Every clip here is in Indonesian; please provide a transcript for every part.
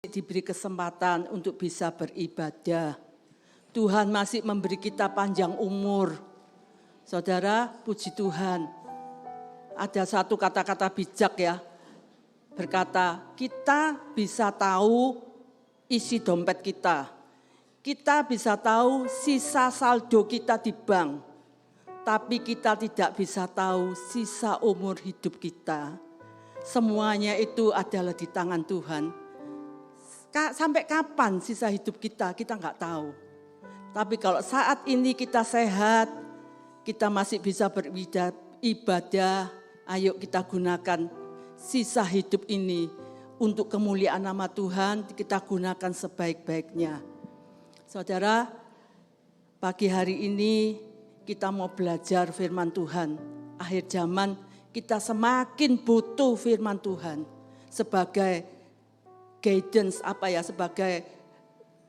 Diberi kesempatan untuk bisa beribadah. Tuhan masih memberi kita panjang umur. Saudara, puji Tuhan. Ada satu kata-kata bijak ya, berkata, kita bisa tahu isi dompet kita. Kita bisa tahu sisa saldo kita di bank. Tapi kita tidak bisa tahu sisa umur hidup kita. Semuanya itu adalah di tangan Tuhan. Sampai kapan sisa hidup kita nggak tahu. Tapi kalau saat ini kita sehat, kita masih bisa beribadah, ayo kita gunakan sisa hidup ini untuk kemuliaan nama Tuhan, kita gunakan sebaik-baiknya. Saudara, pagi hari ini kita mau belajar firman Tuhan. Akhir zaman kita semakin butuh firman Tuhan sebagai guidance sebagai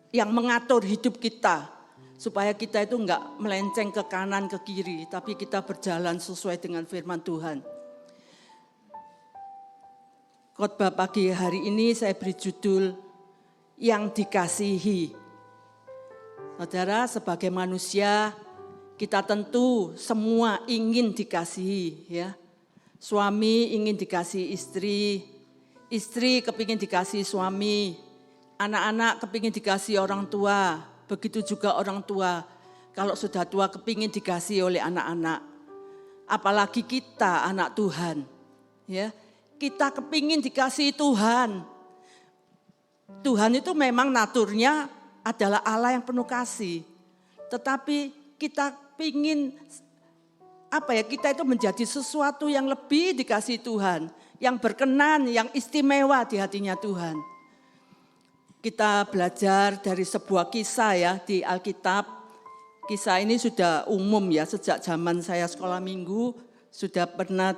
yang mengatur hidup kita supaya kita itu enggak melenceng ke kanan ke kiri tapi kita berjalan sesuai dengan firman Tuhan. Khotbah pagi hari ini saya beri judul yang dikasihi. Saudara, sebagai manusia kita tentu semua ingin dikasihi ya. Suami ingin dikasihi istri kepingin dikasih suami, anak-anak kepingin dikasih orang tua, begitu juga orang tua kalau sudah tua kepingin dikasih oleh anak-anak. Apalagi kita anak Tuhan, ya kita kepingin dikasih Tuhan. Tuhan itu memang naturnya adalah Allah yang penuh kasih, tetapi kita pingin kita itu menjadi sesuatu yang lebih dikasih Tuhan. Yang berkenan, yang istimewa di hatinya Tuhan. Kita belajar dari sebuah kisah ya di Alkitab. Kisah ini sudah umum ya, sejak zaman saya sekolah minggu sudah pernah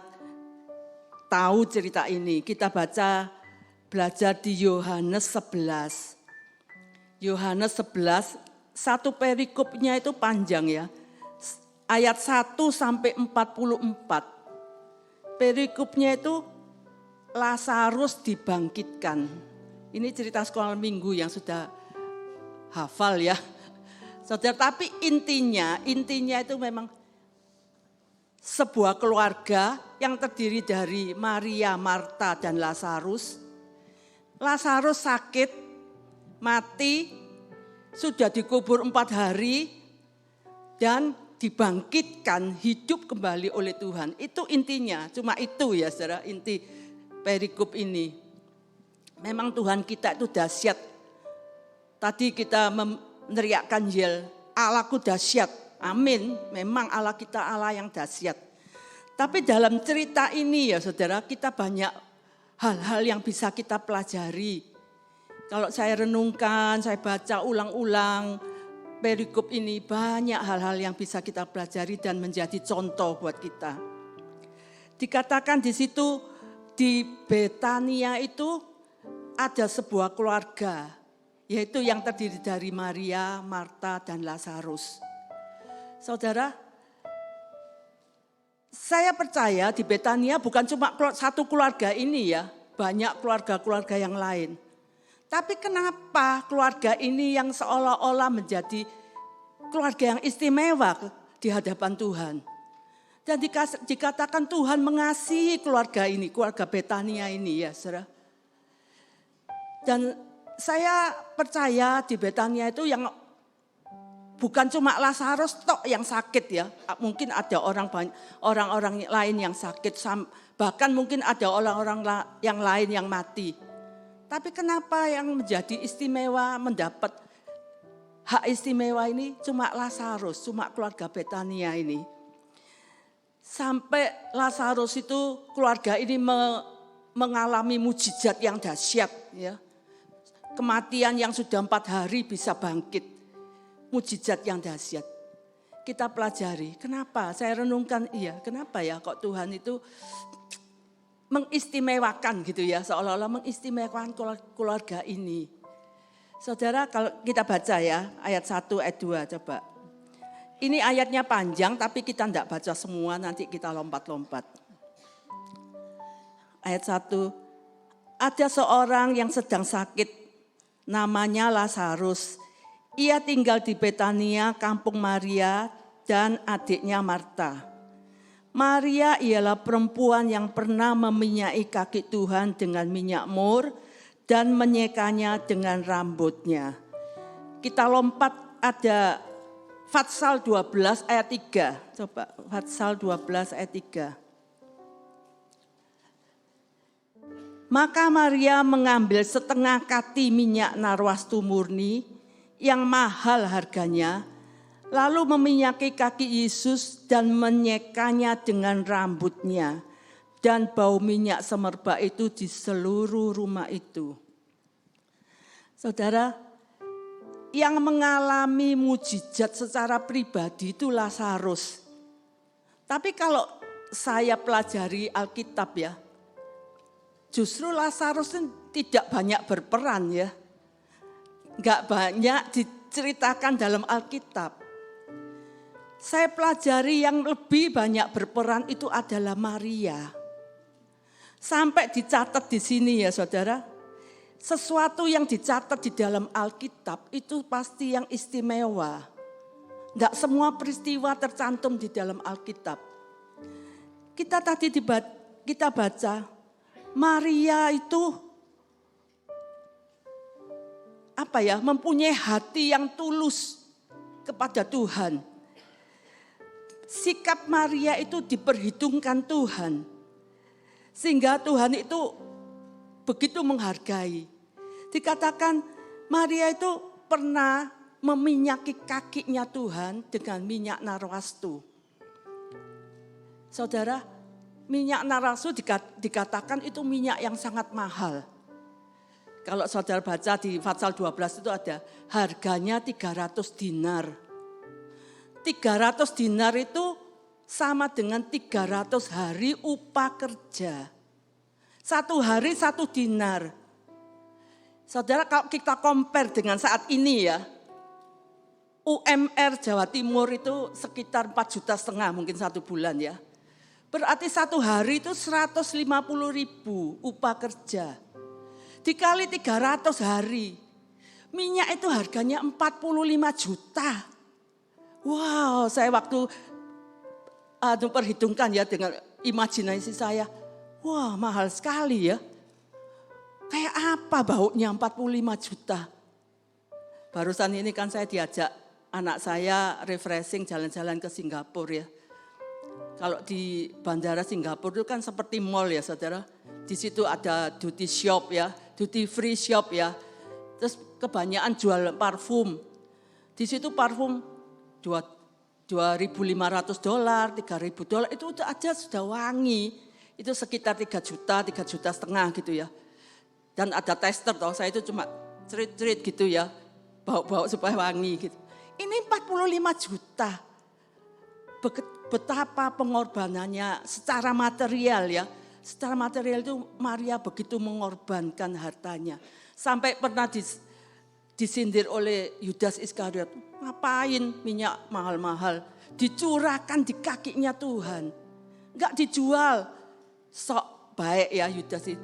tahu cerita ini. Kita belajar di Yohanes 11. Yohanes 11, satu perikopnya itu panjang ya. Ayat 1 sampai 44. Perikopnya itu Lazarus dibangkitkan. Ini cerita sekolah minggu yang sudah hafal ya. Saudara, tapi intinya itu memang sebuah keluarga yang terdiri dari Maria, Marta, dan Lazarus. Lazarus sakit, mati, sudah dikubur 4 hari, dan dibangkitkan hidup kembali oleh Tuhan. Itu intinya, cuma itu ya saudara, inti perikop ini. Memang Tuhan kita itu dahsyat. Tadi kita meneriakkan yel, Allahku dahsyat. Amin. Memang Allah kita Allah yang dahsyat. Tapi dalam cerita ini ya saudara, kita banyak hal-hal yang bisa kita pelajari. Kalau saya renungkan, saya baca ulang-ulang perikop ini, banyak hal-hal yang bisa kita pelajari dan menjadi contoh buat kita. Dikatakan di situ, di Betania itu ada sebuah keluarga, yaitu yang terdiri dari Maria, Marta, dan Lazarus. Saudara, saya percaya di Betania bukan cuma satu keluarga ini ya, banyak keluarga-keluarga yang lain. Tapi kenapa keluarga ini yang seolah-olah menjadi keluarga yang istimewa di hadapan Tuhan? Dan dikatakan Tuhan mengasihi keluarga ini, keluarga Betania ini ya saudara. Dan saya percaya di Betania itu yang bukan cuma Lazarus tok yang sakit ya. Mungkin ada orang-orang lain yang sakit, bahkan mungkin ada orang-orang yang lain yang mati. Tapi kenapa yang menjadi istimewa, mendapat hak istimewa ini cuma Lazarus, cuma keluarga Betania ini. Sampai Lazarus itu keluarga ini mengalami mujizat yang dahsyat ya. Kematian yang sudah 4 hari bisa bangkit. Mujizat yang dahsyat. Kita pelajari, kenapa? Saya renungkan kenapa ya kok Tuhan itu mengistimewakan gitu ya, seolah-olah mengistimewakan keluarga ini. Saudara, kalau kita baca ya ayat 1 ayat 2 coba. Ini ayatnya panjang tapi kita tidak baca semua, nanti kita lompat-lompat. Ayat 1, ada seorang yang sedang sakit namanya Lazarus. Ia tinggal di Betania, kampung Maria dan adiknya Marta. Maria ialah perempuan yang pernah meminyaki kaki Tuhan dengan minyak mur dan menyekanya dengan rambutnya. Kita lompat, ada Fatsal 12 ayat 3. Coba Fatsal 12 ayat 3. Maka Maria mengambil setengah kati minyak narwastu murni yang mahal harganya, lalu meminyaki kaki Yesus dan menyekanya dengan rambutnya. Dan bau minyak semerbak itu di seluruh rumah itu. Saudara, yang mengalami mujizat secara pribadi itu Lazarus. Tapi kalau saya pelajari Alkitab ya, justru Lazarus tidak banyak berperan ya. Enggak banyak diceritakan dalam Alkitab. Saya pelajari yang lebih banyak berperan itu adalah Maria. Sampai dicatat di sini ya saudara. Sesuatu yang dicatat di dalam Alkitab itu pasti yang istimewa. Enggak semua peristiwa tercantum di dalam Alkitab. Kita tadi kita baca, Maria itu mempunyai hati yang tulus kepada Tuhan. Sikap Maria itu diperhitungkan Tuhan. Sehingga Tuhan itu begitu menghargai. Dikatakan Maria itu pernah meminyaki kakinya Tuhan dengan minyak narwastu. Saudara, minyak narwastu dikatakan itu minyak yang sangat mahal. Kalau saudara baca di Fatsal 12 itu ada harganya 300 dinar. 300 dinar itu sama dengan 300 hari upah kerja. 1 hari 1 dinar. Saudara, kalau kita compare dengan saat ini ya, UMR Jawa Timur itu sekitar 4,5 juta mungkin 1 bulan ya. Berarti 1 hari itu 150.000 upah kerja. Dikali 300 hari, minyak itu harganya 45 juta. Wow, saya waktu perhitungkan ya dengan imajinasi saya, wah mahal sekali ya. Kayak apa baunya 45 juta. Barusan ini kan saya diajak anak saya refreshing jalan-jalan ke Singapura ya. Kalau di bandara Singapura itu kan seperti mall ya saudara. Di situ ada duty shop ya, duty free shop ya. Terus kebanyakan jual parfum. Di situ parfum $2.500, $3.000 itu aja sudah wangi. Itu sekitar 3 juta, 3,5 juta gitu ya. Dan ada tester toh, saya itu cuma cerit-cerit gitu ya. Bau-bau supaya wangi gitu. Ini 45 juta. Betapa pengorbanannya secara material ya. Secara material itu Maria begitu mengorbankan hartanya. Sampai pernah disindir oleh Yudas Iskariot. Ngapain minyak mahal-mahal? Dicurahkan di kakinya Tuhan. Enggak dijual. Sok baik ya Yudas itu.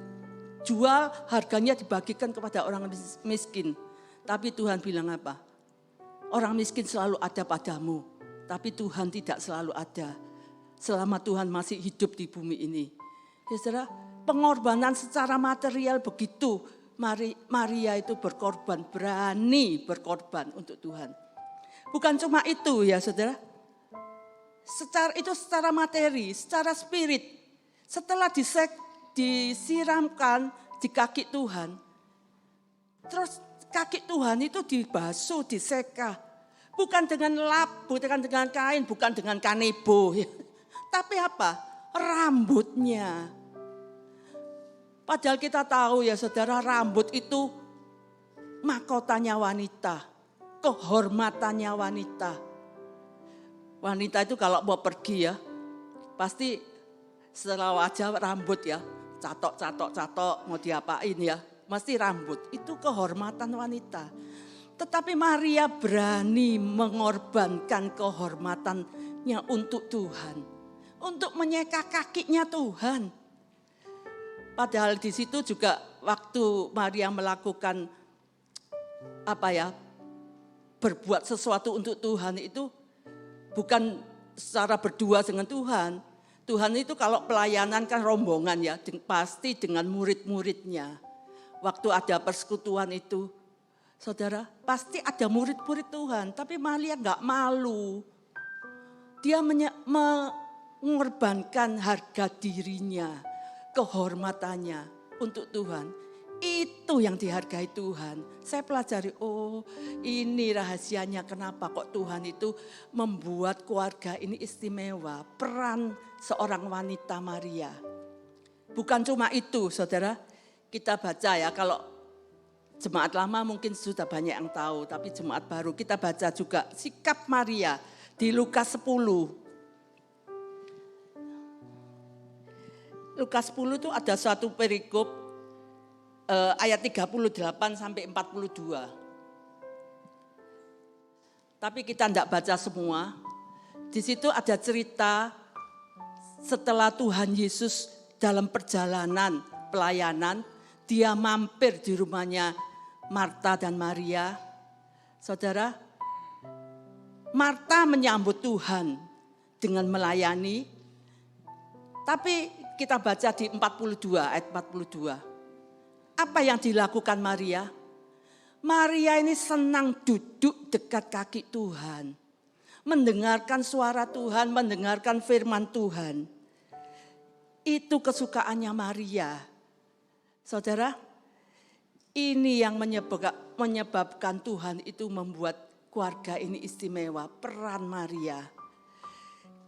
Jual, harganya dibagikan kepada orang miskin. Tapi Tuhan bilang apa? Orang miskin selalu ada padamu. Tapi Tuhan tidak selalu ada. Selama Tuhan masih hidup di bumi ini. Ya saudara, pengorbanan secara material begitu. Maria itu berkorban, berani berkorban untuk Tuhan. Bukan cuma itu ya saudara. Secara materi, secara spirit. Setelah disiramkan di kaki Tuhan. Terus kaki Tuhan itu dibasuh, diseka. Bukan dengan lap, bukan dengan kain, bukan dengan kanebo. Tapi apa? Rambutnya. Padahal kita tahu ya saudara, rambut itu mahkotanya wanita. Kehormatannya wanita. Wanita itu kalau mau pergi ya, pasti setelah wajah rambut ya. Catok, mau diapain ya. Mesti rambut, itu kehormatan wanita. Tetapi Maria berani mengorbankan kehormatannya untuk Tuhan. Untuk menyeka kakinya Tuhan. Padahal di situ juga waktu Maria melakukan berbuat sesuatu untuk Tuhan itu bukan secara berdua dengan Tuhan. Tuhan itu kalau pelayanan kan rombongan ya, pasti dengan murid-muridnya. Waktu ada persekutuan itu, saudara, pasti ada murid-murid Tuhan. Tapi Maria enggak malu. Dia mengorbankan harga dirinya, kehormatannya untuk Tuhan. Itu yang dihargai Tuhan. Saya pelajari, oh ini rahasianya kenapa kok Tuhan itu membuat keluarga ini istimewa. Peran seorang wanita Maria. Bukan cuma itu saudara, kita baca ya, kalau jemaat lama mungkin sudah banyak yang tahu, tapi jemaat baru kita baca juga sikap Maria di Lukas 10. Lukas 10 itu ada suatu perikop ayat 38 sampai 42. Tapi kita tidak baca semua. Di situ ada cerita setelah Tuhan Yesus dalam perjalanan pelayanan, dia mampir di rumahnya Marta dan Maria. Saudara, Marta menyambut Tuhan dengan melayani. Tapi kita baca di 42 ayat 42. Apa yang dilakukan Maria? Maria ini senang duduk dekat kaki Tuhan. Mendengarkan suara Tuhan, mendengarkan firman Tuhan. Itu kesukaannya Maria. Saudara, ini yang menyebabkan Tuhan itu membuat keluarga ini istimewa. Peran Maria.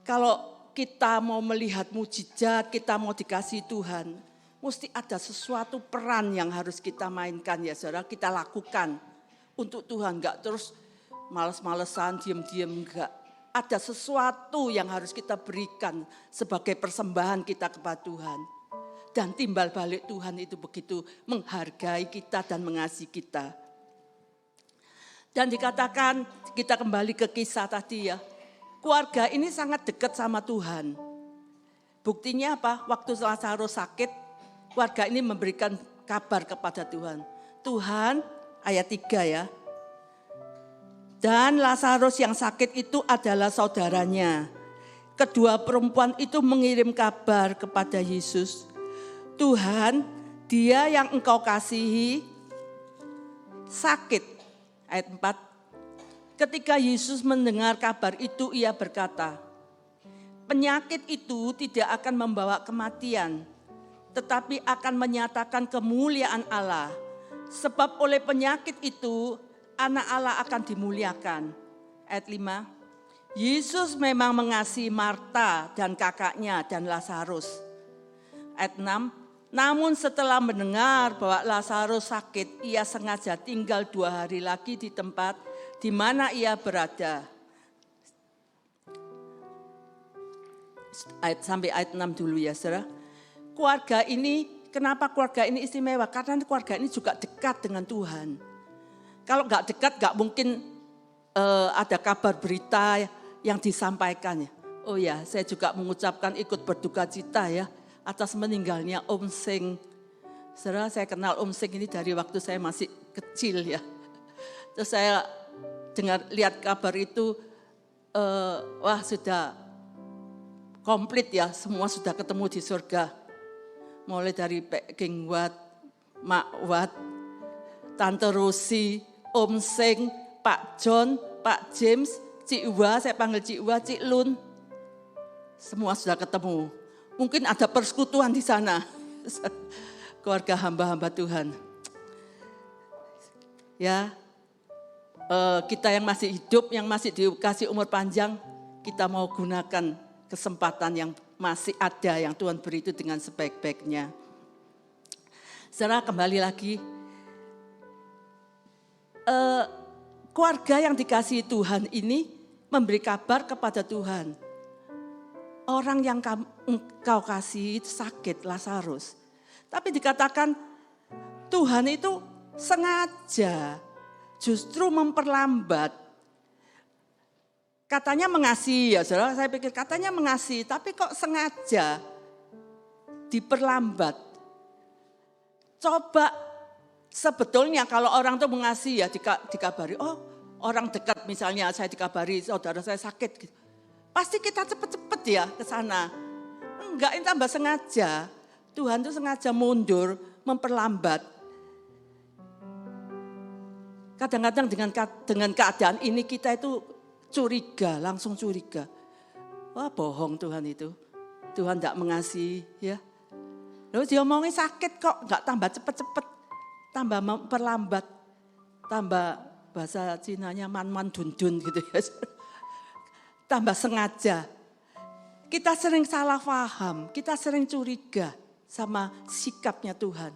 Kalau kita mau melihat mujizat, kita mau dikasih Tuhan, mesti ada sesuatu peran yang harus kita mainkan ya saudara, kita lakukan untuk Tuhan. Enggak terus males-malesan, diam-diam, enggak. Ada sesuatu yang harus kita berikan sebagai persembahan kita kepada Tuhan. Dan timbal balik Tuhan itu begitu menghargai kita dan mengasihi kita. Dan dikatakan, kita kembali ke kisah tadi ya, keluarga ini sangat dekat sama Tuhan. Buktinya apa? Waktu Lazarus sakit, keluarga ini memberikan kabar kepada Tuhan. Tuhan, ayat 3 ya. Dan Lazarus yang sakit itu adalah saudaranya. Kedua perempuan itu mengirim kabar kepada Yesus. Tuhan, dia yang engkau kasihi sakit. Ayat 4. Ketika Yesus mendengar kabar itu, ia berkata, penyakit itu tidak akan membawa kematian, tetapi akan menyatakan kemuliaan Allah. Sebab oleh penyakit itu, anak Allah akan dimuliakan. Ayat 5, Yesus memang mengasihi Marta dan kakaknya dan Lazarus. Ayat 6, namun setelah mendengar bahwa Lazarus sakit, ia sengaja tinggal 2 hari lagi di tempat di mana ia berada. Sampai ayat 6 dulu ya saudara. Keluarga ini, kenapa keluarga ini istimewa? Karena keluarga ini juga dekat dengan Tuhan. Kalau enggak dekat, enggak mungkin ada kabar berita yang disampaikan. Oh ya, saya juga mengucapkan ikut berduka cita ya atas meninggalnya Om Seng. Saudara, saya kenal Om Seng ini dari waktu saya masih kecil ya. Terus saya lihat kabar itu, wah sudah komplit ya, semua sudah ketemu di surga. Mulai dari Pak King Wat, Mak Wat, Tante Rosi, Om Seng, Pak John, Pak James, Cik Uwa, saya panggil Cik Uwa, Cik Lun. Semua sudah ketemu. Mungkin ada persekutuan di sana. Keluarga hamba-hamba Tuhan. Ya, kita yang masih hidup, yang masih dikasih umur panjang, kita mau gunakan kesempatan yang masih ada yang Tuhan beri itu dengan sebaik-baiknya. Saudara, kembali lagi, keluarga yang dikasihi Tuhan ini memberi kabar kepada Tuhan. Orang yang engkau kasih itu sakit, Lazarus. Tapi dikatakan Tuhan itu sengaja justru memperlambat. Katanya mengasihi ya saudara, saya pikir katanya mengasihi, tapi kok sengaja diperlambat. Coba Sebetulnya kalau orang tuh mengasihi ya dikabari, oh orang dekat misalnya saya dikabari saudara saya sakit gitu. Pasti kita cepet-cepet ya ke sana. Enggak, ini tambah sengaja. Tuhan tuh sengaja mundur, memperlambat. Kadang-kadang dengan keadaan ini kita itu curiga, langsung curiga. Wah bohong Tuhan itu. Tuhan tidak mengasihi ya. Lalu dia ngomongin sakit kok, enggak tambah cepet-cepet. Tambah memperlambat. Tambah bahasa Cinanya man-man dun-dun gitu ya. Tambah sengaja. Kita sering salah paham, kita sering curiga sama sikapnya Tuhan.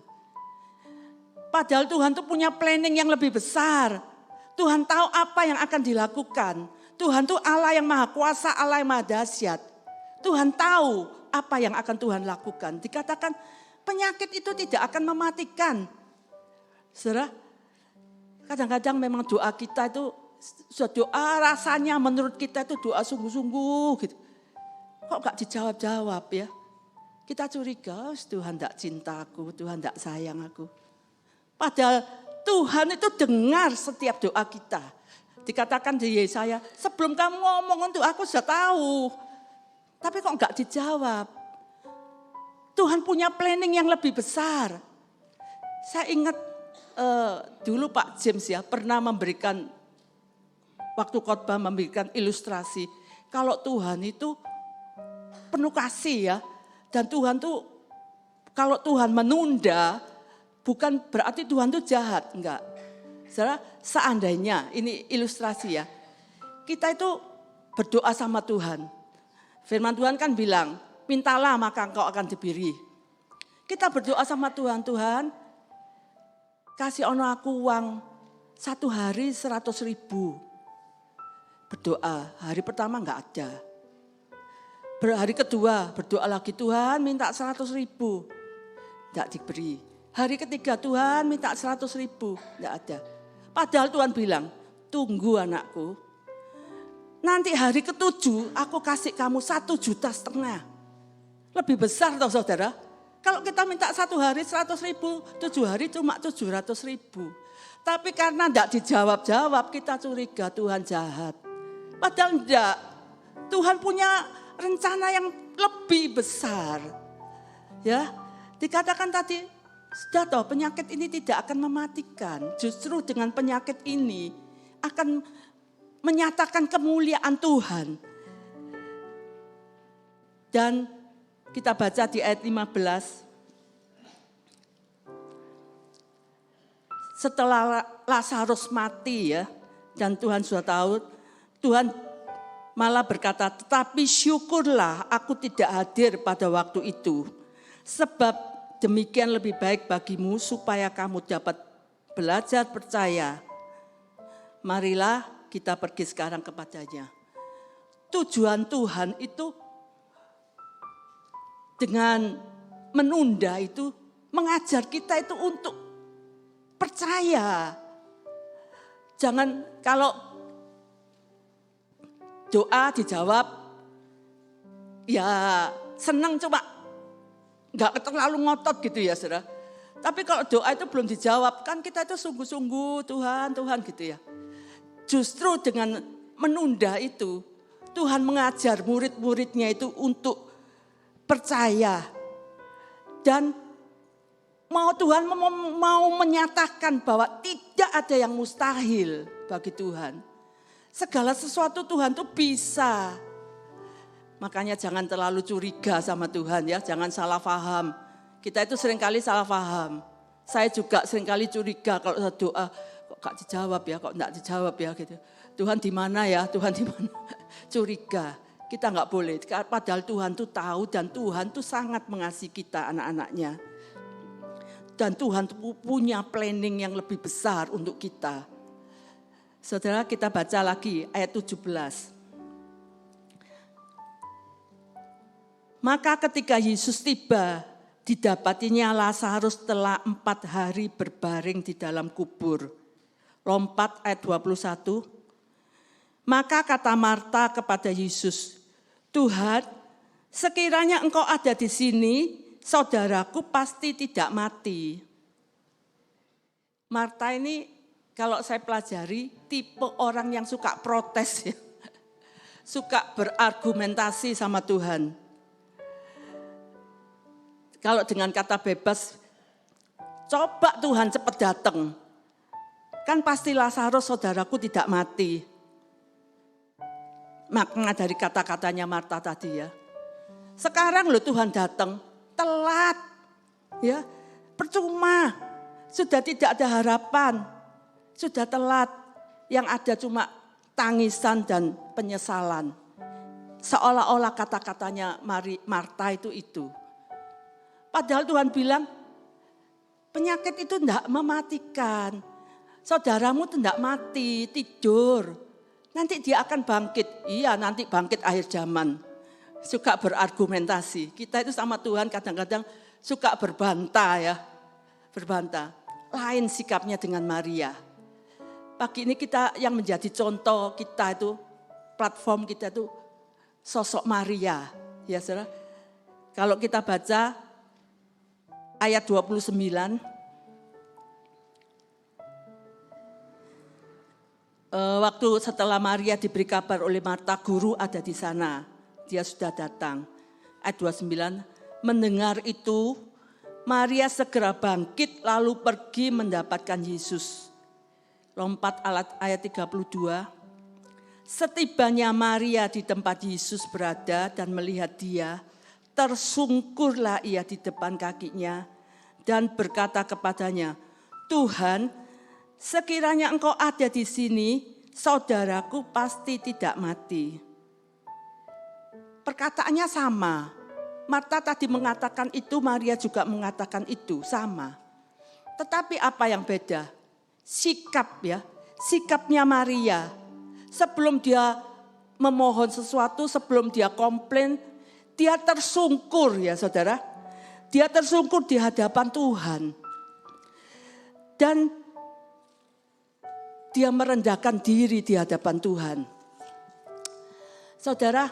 Padahal Tuhan tuh punya planning yang lebih besar. Tuhan tahu apa yang akan dilakukan. Tuhan tuh Allah yang maha kuasa, Allah yang maha dahsyat. Tuhan tahu apa yang akan Tuhan lakukan. Dikatakan penyakit itu tidak akan mematikan. Saudara, kadang-kadang memang doa kita itu, doa rasanya menurut kita itu doa sungguh-sungguh gitu. Kok gak dijawab-jawab ya? Kita curiga, Tuhan gak cinta aku, Tuhan gak sayang aku. Padahal Tuhan itu dengar setiap doa kita. Dikatakan di Yesaya, sebelum kamu ngomong untuk aku sudah tahu. Tapi kok gak dijawab? Tuhan punya planning yang lebih besar. Saya ingat dulu Pak James ya pernah memberikan, waktu khotbah memberikan ilustrasi. Kalau Tuhan itu penuh kasih ya. Dan Tuhan tuh, kalau Tuhan menunda, bukan berarti Tuhan tuh jahat, enggak. Saudara, seandainya, ini ilustrasi ya. Kita itu berdoa sama Tuhan. Firman Tuhan kan bilang, mintalah maka engkau akan diberi. Kita berdoa sama Tuhan, Tuhan kasih ono aku uang 1 hari 100.000. Berdoa, hari pertama enggak ada. Hari kedua berdoa lagi, Tuhan minta 100.000. Tidak diberi. Hari ketiga Tuhan minta 100.000. Tidak ada. Padahal Tuhan bilang, tunggu anakku. Nanti hari ke-7 aku kasih kamu 1,5 juta. Lebih besar toh saudara. Kalau kita minta 1 hari 100.000, 7 hari cuma 700.000. Tapi karena tidak dijawab-jawab kita curiga Tuhan jahat. Padahal enggak. Tuhan punya rencana yang lebih besar. Ya, dikatakan tadi, sudah toh penyakit ini tidak akan mematikan. Justru dengan penyakit ini akan menyatakan kemuliaan Tuhan. Dan kita baca di ayat 15. Setelah Lazarus mati ya, dan Tuhan sudah tahu, Tuhan malah berkata, tetapi syukurlah aku tidak hadir pada waktu itu. Sebab demikian lebih baik bagimu supaya kamu dapat belajar percaya. Marilah kita pergi sekarang kepadanya. Tujuan Tuhan itu dengan menunda itu mengajar kita itu untuk percaya. Jangan kalau doa dijawab, ya senang cuma nggak terlalu ngotot gitu ya saudara. Tapi kalau doa itu belum dijawab, kan kita itu sungguh-sungguh Tuhan gitu ya. Justru dengan menunda itu, Tuhan mengajar murid-muridnya itu untuk percaya. Dan Tuhan mau menyatakan bahwa tidak ada yang mustahil bagi Tuhan. Segala sesuatu Tuhan tuh bisa. Makanya jangan terlalu curiga sama Tuhan ya, jangan salah paham. Kita itu seringkali salah paham. Saya juga seringkali curiga kalau saya doa, kok gak dijawab ya, kok enggak dijawab ya gitu. Tuhan di mana ya, Tuhan di mana? Curiga. Kita enggak boleh, padahal Tuhan tuh tahu dan Tuhan tuh sangat mengasihi kita anak-anaknya. Dan Tuhan tuh punya planning yang lebih besar untuk kita. Saudara, kita baca lagi ayat 17. Maka ketika Yesus tiba, didapatinya Lazarus telah 4 hari berbaring di dalam kubur. Lompat ayat 21. Maka kata Marta kepada Yesus, Tuhan, sekiranya engkau ada di sini, saudaraku pasti tidak mati. Marta ini kalau saya pelajari tipe orang yang suka protes ya. Suka berargumentasi sama Tuhan. Kalau dengan kata bebas, coba Tuhan cepat datang. Kan pasti Lazarus saudaraku tidak mati. Makna dari kata-katanya Marta tadi ya. Sekarang loh Tuhan datang, telat. Ya, percuma. Sudah tidak ada harapan. Sudah telat. Yang ada cuma tangisan dan penyesalan. Seolah-olah kata-katanya Marta itu. Padahal Tuhan bilang, penyakit itu tidak mematikan. Saudaramu tidak mati, tidur. Nanti dia akan bangkit. Iya, nanti bangkit akhir zaman. Suka berargumentasi. Kita itu sama Tuhan kadang-kadang suka berbantah ya. Berbantah. Lain sikapnya dengan Maria. Pagi ini kita yang menjadi contoh kita itu, platform kita itu sosok Maria. Ya saudara, kalau kita baca ayat 29, waktu setelah Maria diberi kabar oleh Marta, guru ada di sana, dia sudah datang. Ayat 29, mendengar itu, Maria segera bangkit lalu pergi mendapatkan Yesus. Lompat ayat 32. Setibanya Maria di tempat Yesus berada dan melihat dia, tersungkurlah ia di depan kakinya dan berkata kepadanya, Tuhan, sekiranya engkau ada di sini, saudaraku pasti tidak mati. Perkataannya sama. Marta tadi mengatakan itu, Maria juga mengatakan itu, sama. Tetapi apa yang beda? Sikap ya, sikapnya Maria. Sebelum dia memohon sesuatu, sebelum dia komplain, dia tersungkur ya saudara. Dia tersungkur di hadapan Tuhan. Dan dia merendahkan diri di hadapan Tuhan. Saudara,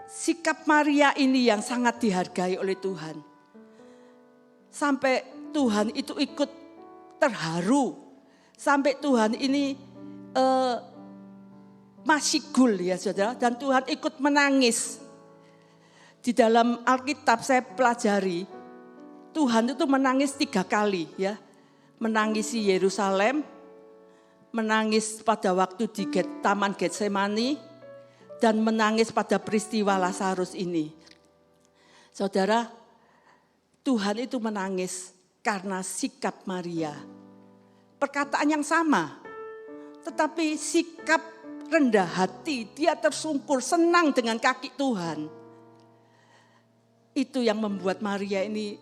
sikap Maria ini yang sangat dihargai oleh Tuhan. Sampai Tuhan itu ikut terharu. Sampai Tuhan ini masyigul ya saudara. Dan Tuhan ikut menangis. Di dalam Alkitab saya pelajari, Tuhan itu menangis 3 kali ya. Menangisi Yerusalem, menangis pada waktu di Taman Getsemani, dan menangis pada peristiwa Lazarus ini. Saudara, Tuhan itu menangis karena sikap Maria. Perkataan yang sama, tetapi sikap rendah hati, dia tersungkur, senang dengan kaki Tuhan. Itu yang membuat Maria ini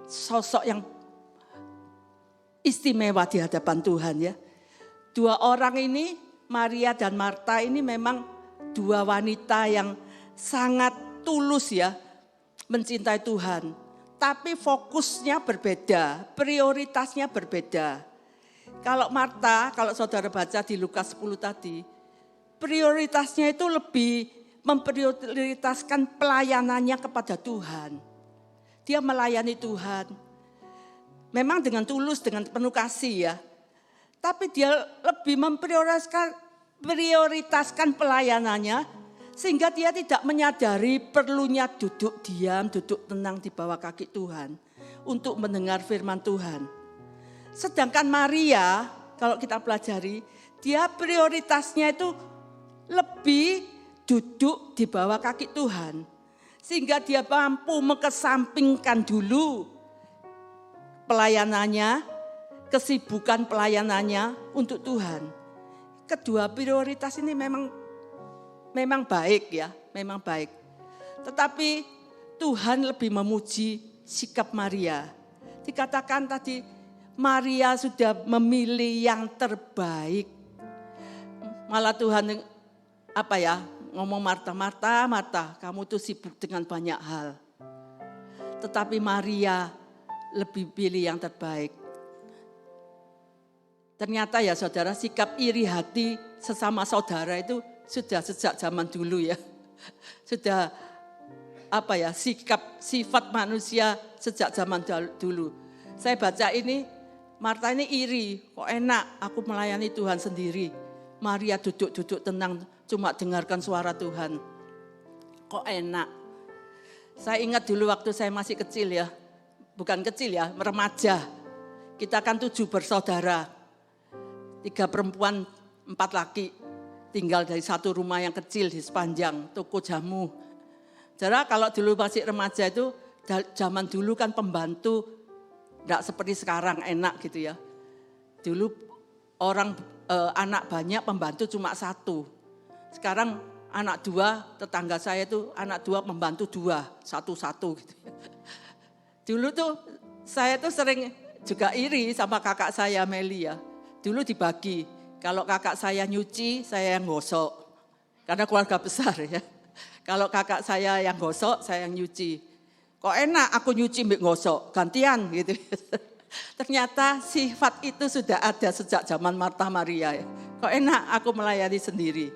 sosok yang istimewa di hadapan Tuhan ya. 2 orang ini, Maria dan Marta ini memang 2 wanita yang sangat tulus ya, mencintai Tuhan. Tapi fokusnya berbeda, prioritasnya berbeda. Kalau Marta, kalau saudara baca di Lukas 10 tadi, prioritasnya itu lebih memprioritaskan pelayanannya kepada Tuhan. Dia melayani Tuhan. Memang dengan tulus, dengan penuh kasih ya. Tapi dia lebih memprioritaskan pelayanannya, sehingga dia tidak menyadari perlunya duduk diam, duduk tenang di bawah kaki Tuhan untuk mendengar firman Tuhan. Sedangkan Maria, kalau kita pelajari, dia prioritasnya itu lebih duduk di bawah kaki Tuhan. Sehingga dia mampu mengesampingkan dulu pelayanannya, kesibukan pelayanannya untuk Tuhan. Kedua prioritas ini memang baik ya, memang baik. Tetapi Tuhan lebih memuji sikap Maria. Dikatakan tadi Maria sudah memilih yang terbaik. Malah Tuhan ngomong Marta, kamu tuh sibuk dengan banyak hal. Tetapi Maria lebih pilih yang terbaik. Ternyata ya saudara, sikap iri hati sesama saudara itu sudah sejak zaman dulu ya. Sudah sifat manusia sejak zaman dulu. Saya baca ini, Marta ini iri, kok enak aku melayani Tuhan sendiri. Maria duduk-duduk tenang, cuma dengarkan suara Tuhan. Kok enak. Saya ingat dulu waktu saya masih kecil ya, bukan kecil ya, remaja. Kita kan 7 bersaudara, 3 perempuan, 4 laki. Tinggal dari satu rumah yang kecil di sepanjang toko jamu. Jadi kalau dulu masih remaja itu, zaman dulu kan pembantu, tidak seperti sekarang enak gitu ya. Dulu anak banyak, pembantu cuma 1. Sekarang anak 2, tetangga saya itu anak 2, pembantu 2, 1-1 gitu ya. Dulu tuh saya tuh sering juga iri sama kakak saya Meli ya. Dulu dibagi, kalau kakak saya nyuci, saya yang gosok. Karena keluarga besar ya. Kalau kakak saya yang gosok, saya yang nyuci. Kok enak aku nyuci mbak gosok, gantian gitu. Ternyata sifat itu sudah ada sejak zaman Marta Maria ya. Kok enak aku melayani sendiri.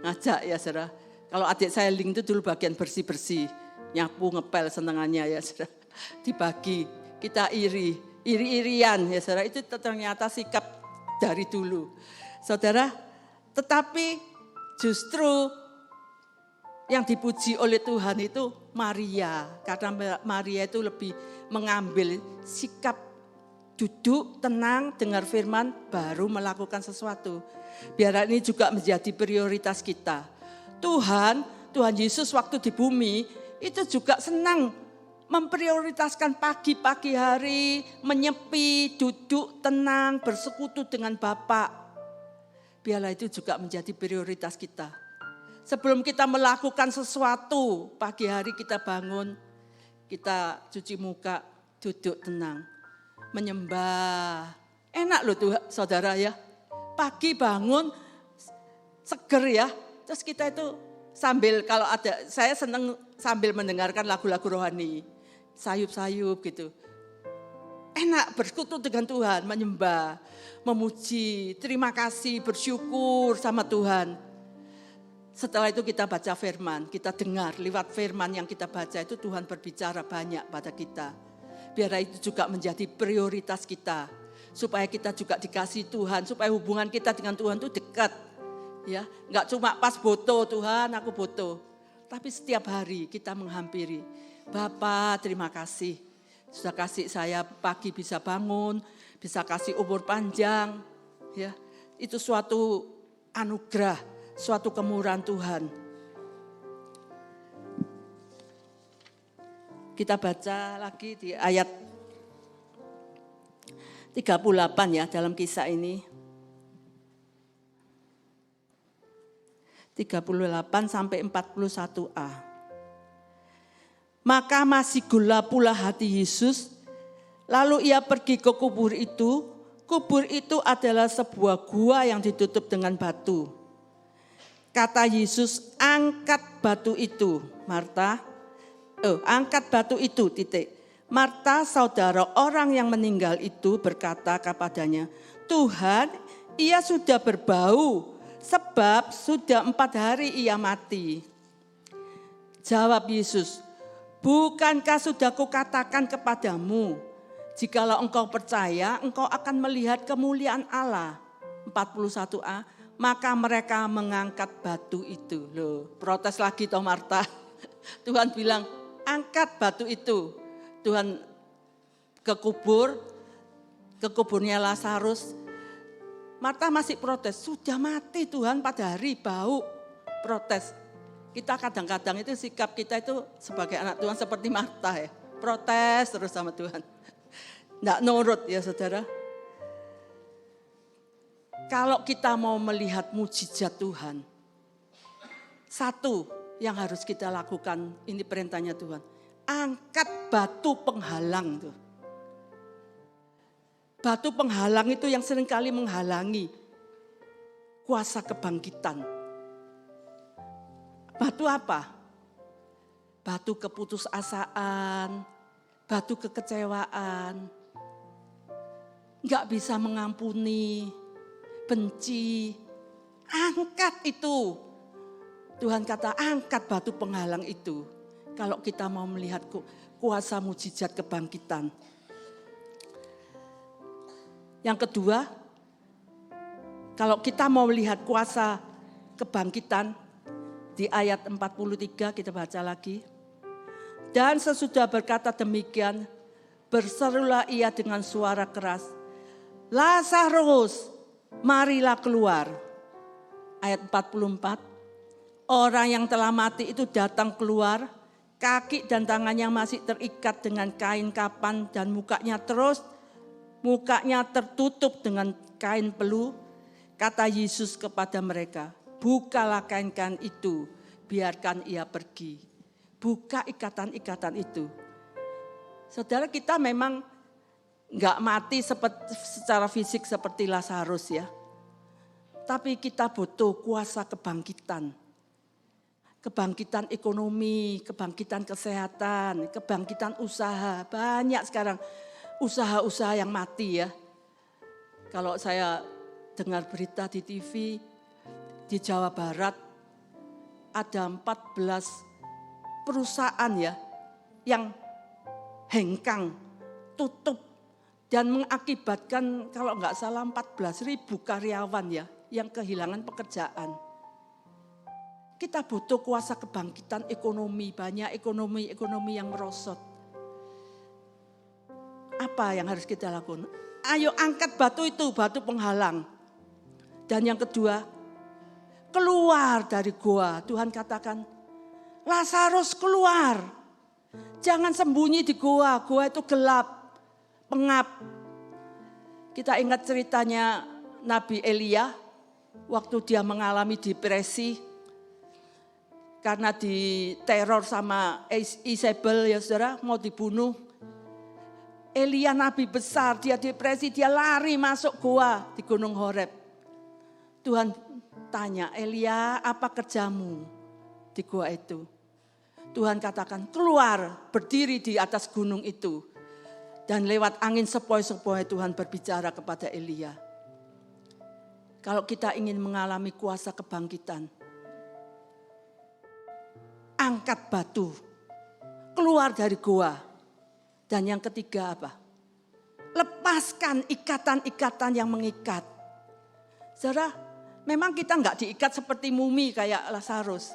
Ngajak ya saudara. Kalau adik saya Ling itu dulu bagian bersih-bersih. Nyapu, ngepel senengannya ya saudara. Dibagi, kita iri-irian ya saudara. Itu ternyata sikap dari dulu. Saudara, tetapi justru yang dipuji oleh Tuhan itu Maria. Karena Maria itu lebih mengambil sikap duduk, tenang, dengar firman, baru melakukan sesuatu. Biar ini juga menjadi prioritas kita. Tuhan Yesus waktu di bumi itu juga senang memprioritaskan pagi-pagi hari, menyepi, duduk, tenang, bersekutu dengan Bapa. Biarlah itu juga menjadi prioritas kita. Sebelum kita melakukan sesuatu, pagi hari kita bangun, kita cuci muka, duduk tenang, menyembah. Enak loh tuh saudara ya, pagi bangun, seger ya. Terus kita itu sambil kalau ada, saya senang sambil mendengarkan lagu-lagu rohani, sayup-sayup gitu. Enak bersekutu dengan Tuhan, menyembah, memuji, terima kasih, bersyukur sama Tuhan. Setelah itu kita baca firman, kita dengar lewat firman yang kita baca itu Tuhan berbicara banyak pada kita. Biar itu juga menjadi prioritas kita. Supaya kita juga dikasih Tuhan, supaya hubungan kita dengan Tuhan itu dekat. Ya, enggak cuma pas foto Tuhan, aku foto. Tapi setiap hari kita menghampiri. Bapa, terima kasih. Sudah kasih saya pagi bisa bangun, bisa kasih umur panjang. Ya, itu suatu anugerah. Suatu kemurahan Tuhan. Kita baca lagi di ayat 38 ya dalam kisah ini. 38 sampai 41a. Maka masih gelap pula hati Yesus, lalu ia pergi ke kubur itu. Kubur itu adalah sebuah gua yang ditutup dengan batu. Kata Yesus, angkat batu itu, Marta. Angkat batu itu, titik. Marta, saudara orang yang meninggal itu berkata kepadanya, Tuhan, ia sudah berbau, sebab sudah 4 hari ia mati. Jawab Yesus, bukankah sudah kukatakan kepadamu, jikalau engkau percaya, engkau akan melihat kemuliaan Allah. 41a. Maka mereka mengangkat batu itu. Loh, protes lagi toh Marta. Tuhan bilang, angkat batu itu. Tuhan ke kuburnya Lazarus. Marta masih protes, sudah mati Tuhan pada hari, bau. Protes. Kita kadang-kadang itu sikap kita itu sebagai anak Tuhan seperti Marta ya. Protes terus sama Tuhan. Nggak nurut ya saudara. Kalau kita mau melihat mujizat Tuhan, satu yang harus kita lakukan, ini perintahnya Tuhan, angkat batu penghalang tuh. Batu penghalang itu yang seringkali menghalangi kuasa kebangkitan. Batu apa? Batu keputusasaan, batu kekecewaan, nggak bisa mengampuni, benci, angkat itu. Tuhan kata angkat batu penghalang itu. Kalau kita mau melihat kuasa mujizat kebangkitan. Yang kedua, kalau kita mau melihat kuasa kebangkitan, di ayat 43 kita baca lagi. Dan sesudah berkata demikian, berserulah ia dengan suara keras, Lazarus, marilah keluar. Ayat 44, orang yang telah mati itu datang keluar, kaki dan tangannya masih terikat dengan kain kapan dan mukanya tertutup dengan kain pelu. Kata Yesus kepada mereka, bukalah kain-kain itu, biarkan ia pergi. Buka ikatan-ikatan itu. Saudara, kita memang enggak mati secara fisik seperti Lazarus ya. Tapi kita butuh kuasa kebangkitan. Kebangkitan ekonomi, kebangkitan kesehatan, kebangkitan usaha. Banyak sekarang usaha-usaha yang mati ya. Kalau saya dengar berita di TV, di Jawa Barat ada 14 perusahaan ya yang hengkang, tutup dan mengakibatkan kalau enggak salah 14.000 karyawan ya yang kehilangan pekerjaan. Kita butuh kuasa kebangkitan ekonomi, banyak ekonomi yang merosot. Apa yang harus kita lakukan? Ayo angkat batu itu, batu penghalang. Dan yang kedua, keluar dari gua. Tuhan katakan, Lazarus keluar. Jangan sembunyi di gua itu gelap, pengap. Kita ingat ceritanya Nabi Elia, waktu dia mengalami depresi, karena diteror sama Isabel ya saudara, mau dibunuh. Elia nabi besar, dia depresi, dia lari masuk gua di Gunung Horeb. Tuhan tanya, Elia apa kerjamu di gua itu? Tuhan katakan, keluar, berdiri di atas gunung itu. Dan lewat angin sepoi-sepoi Tuhan berbicara kepada Elia. Kalau kita ingin mengalami kuasa kebangkitan, angkat batu, keluar dari gua. Dan yang ketiga apa? Lepaskan ikatan-ikatan yang mengikat. Saudara, memang kita enggak diikat seperti mumi kayak Lazarus.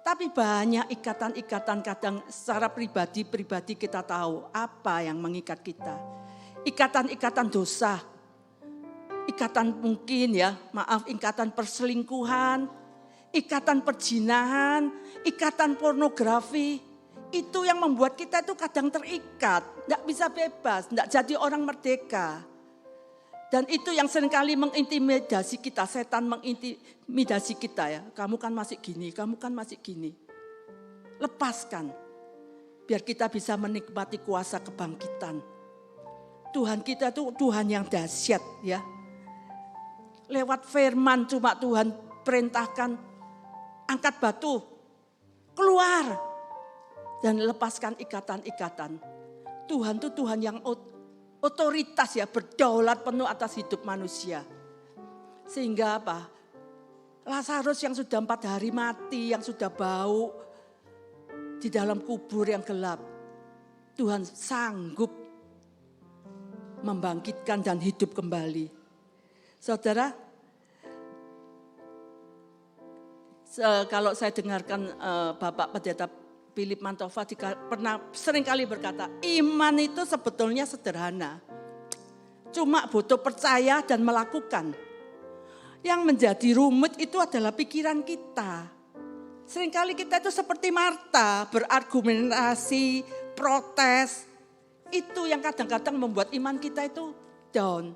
Tapi banyak ikatan-ikatan kadang secara pribadi kita tahu apa yang mengikat kita. Ikatan-ikatan dosa. Ikatan mungkin ya, ikatan perselingkuhan, ikatan perzinahan, ikatan pornografi. Itu yang membuat kita itu kadang terikat, tidak bisa bebas, tidak jadi orang merdeka. Dan itu yang seringkali mengintimidasi kita, setan mengintimidasi kita ya. Kamu kan masih gini, kamu kan masih gini. Lepaskan, biar kita bisa menikmati kuasa kebangkitan. Tuhan kita itu Tuhan yang dahsyat ya. Lewat firman cuma Tuhan perintahkan, angkat batu, keluar. Dan lepaskan ikatan-ikatan. Tuhan itu Tuhan yang otoritas ya, berdaulat penuh atas hidup manusia. Sehingga apa? Lazarus yang sudah 4 hari mati, yang sudah bau di dalam kubur yang gelap. Tuhan sanggup membangkitkan dan hidup kembali. Saudara, kalau saya dengarkan Bapak Pendeta Philip Mantova pernah seringkali berkata, iman itu sebetulnya sederhana. Cuma butuh percaya dan melakukan. Yang menjadi rumit itu adalah pikiran kita. Seringkali kita itu seperti Marta, berargumentasi, protes. Itu yang kadang-kadang membuat iman kita itu down.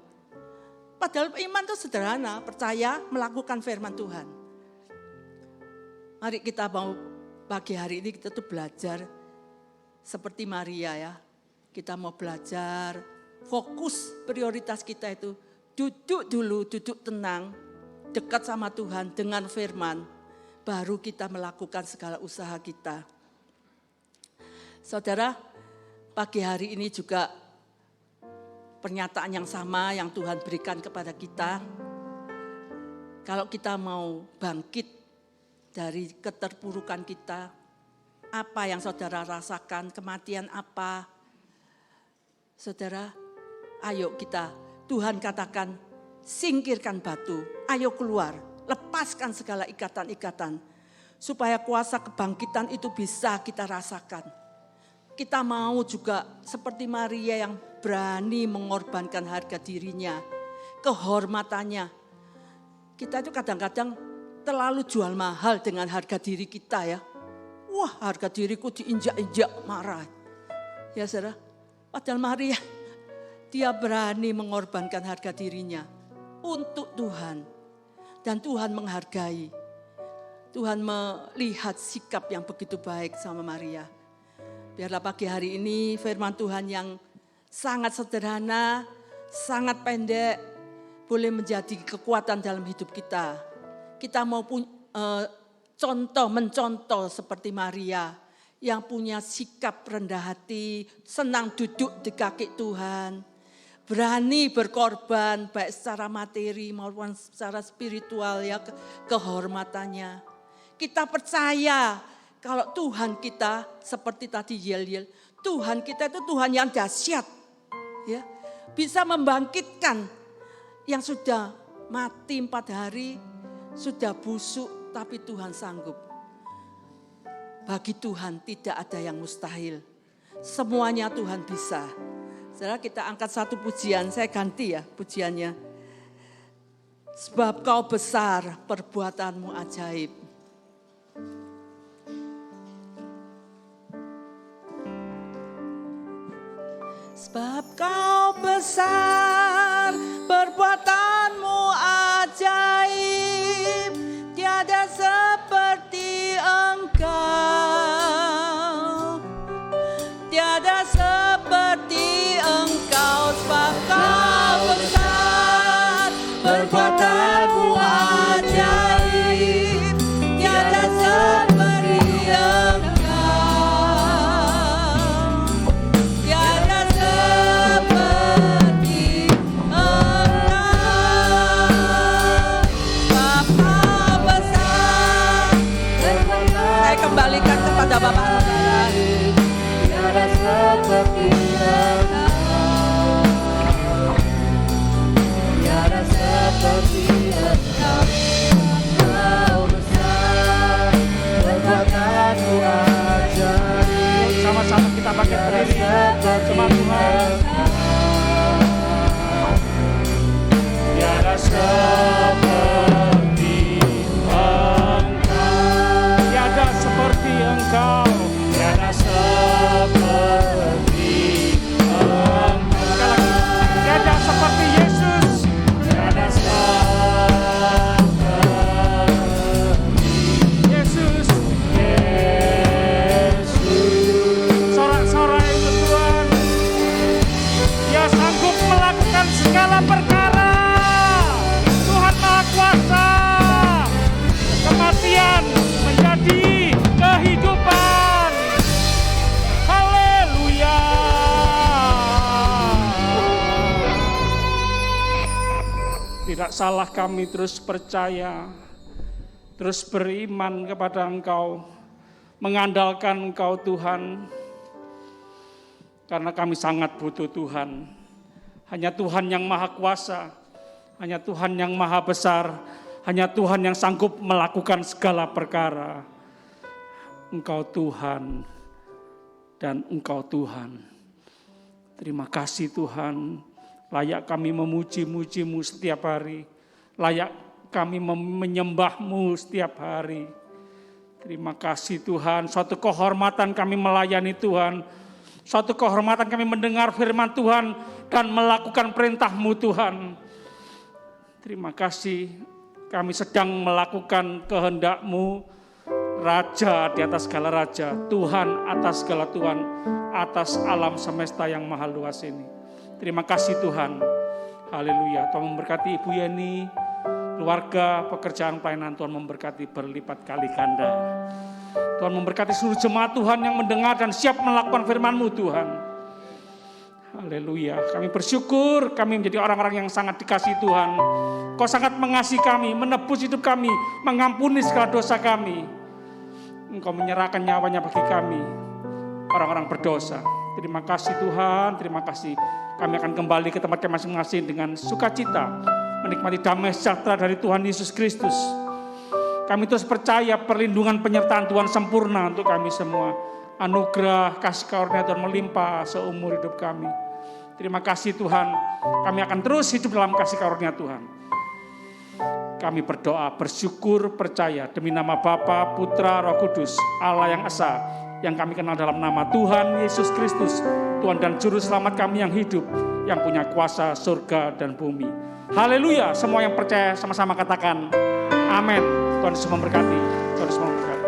Padahal iman itu sederhana, percaya, melakukan firman Tuhan. Mari kita mau pagi hari ini kita tuh belajar seperti Maria ya. Kita mau belajar, fokus prioritas kita itu duduk dulu, duduk tenang, dekat sama Tuhan dengan firman. Baru kita melakukan segala usaha kita. Saudara, pagi hari ini juga pernyataan yang sama yang Tuhan berikan kepada kita. Kalau kita mau bangkit dari keterpurukan kita, apa yang saudara rasakan, kematian apa. Saudara, ayo kita Tuhan katakan, singkirkan batu, ayo keluar, lepaskan segala ikatan-ikatan. Supaya kuasa kebangkitan itu bisa kita rasakan. Kita mau juga seperti Maria yang berani mengorbankan harga dirinya, kehormatannya. Kita itu kadang-kadang terlalu jual mahal dengan harga diri kita ya. Wah, harga diriku diinjak-injak, marah. Ya saudara, padahal Maria, dia berani mengorbankan harga dirinya untuk Tuhan. Dan Tuhan menghargai. Tuhan melihat sikap yang begitu baik sama Maria. Biarlah pagi hari ini firman Tuhan yang sangat sederhana, sangat pendek, boleh menjadi kekuatan dalam hidup kita. Kita mau mencontoh seperti Maria yang punya sikap rendah hati, senang duduk di kaki Tuhan, berani berkorban baik secara materi maupun secara spiritual ya, kehormatannya. Kita percaya kalau Tuhan kita seperti tadi Yel-Yel, Tuhan kita itu Tuhan yang dahsyat, ya, bisa membangkitkan yang sudah mati 4 hari, sudah busuk, tapi Tuhan sanggup. Bagi Tuhan tidak ada yang mustahil. Semuanya Tuhan bisa. Saudara, kita angkat satu pujian, saya ganti ya pujiannya. Sebab kau besar, perbuatanmu ajaib. Sebab kau besar, perbuatanmu ajaib, tiada seperti Engkau, tiada seperti Engkau. Sebab kau besar, perbuatanmu ajaib, tiada seperti Engkau. Kembalikan kepada Bapak Saudara. Tiada seperti Engkau, tiada seperti Engkau. Kau besar, perbuatanmu ajaib. Sama-sama kita pakai berdiri sama Tuhan. Tiada seperti Engkau, tiada seperti Engkau. Tiada seperti Yesus, tiada seperti Yesus. Sorak-sorai itu Tuhan, Dia sanggup melakukan segala perkara. Tuhan Maha Kuasa, kematian menjadi kehidupan. Haleluya. Tidak salah kami terus percaya, terus beriman kepada Engkau, mengandalkan Engkau Tuhan, karena kami sangat butuh Tuhan. Hanya Tuhan yang Maha Kuasa, hanya Tuhan yang Maha Besar, hanya Tuhan yang sanggup melakukan segala perkara. Engkau Tuhan dan Engkau Tuhan. Terima kasih Tuhan, layak kami memuji-muji-Mu setiap hari, layak kami menyembah-Mu setiap hari. Terima kasih Tuhan, suatu kehormatan kami melayani Tuhan, suatu kehormatan kami mendengar firman Tuhan dan melakukan perintah-Mu Tuhan. Terima kasih kami sedang melakukan kehendak-Mu, Raja di atas segala raja, Tuhan atas segala Tuhan, atas alam semesta yang maha luas ini. Terima kasih Tuhan. Haleluya. Tuhan memberkati Ibu Yeni, keluarga, pekerjaan pelayanan. Tuhan memberkati berlipat kali ganda. Tuhan memberkati seluruh jemaat Tuhan yang mendengar dan siap melakukan firman-Mu Tuhan. Haleluya. Kami bersyukur kami menjadi orang-orang yang sangat dikasihi Tuhan. Kau sangat mengasihi kami, menebus hidup kami, mengampuni segala dosa kami. Engkau menyerahkan nyawanya bagi kami, orang-orang berdosa. Terima kasih Tuhan, terima kasih. Kami akan kembali ke tempatnya masing-masing dengan sukacita, menikmati damai sejahtera dari Tuhan Yesus Kristus. Kami terus percaya perlindungan penyertaan Tuhan sempurna untuk kami semua. Anugerah kasih karunia Tuhan melimpah seumur hidup kami. Terima kasih Tuhan, kami akan terus hidup dalam kasih karunia Tuhan. Kami berdoa, bersyukur, percaya demi nama Bapa, Putra, Roh Kudus, Allah yang Esa, yang kami kenal dalam nama Tuhan Yesus Kristus, Tuhan dan Juru Selamat kami yang hidup, yang punya kuasa surga dan bumi. Haleluya, semua yang percaya sama-sama katakan amin. Tuhan Yesus memberkati. Tuhan Yesus memberkati.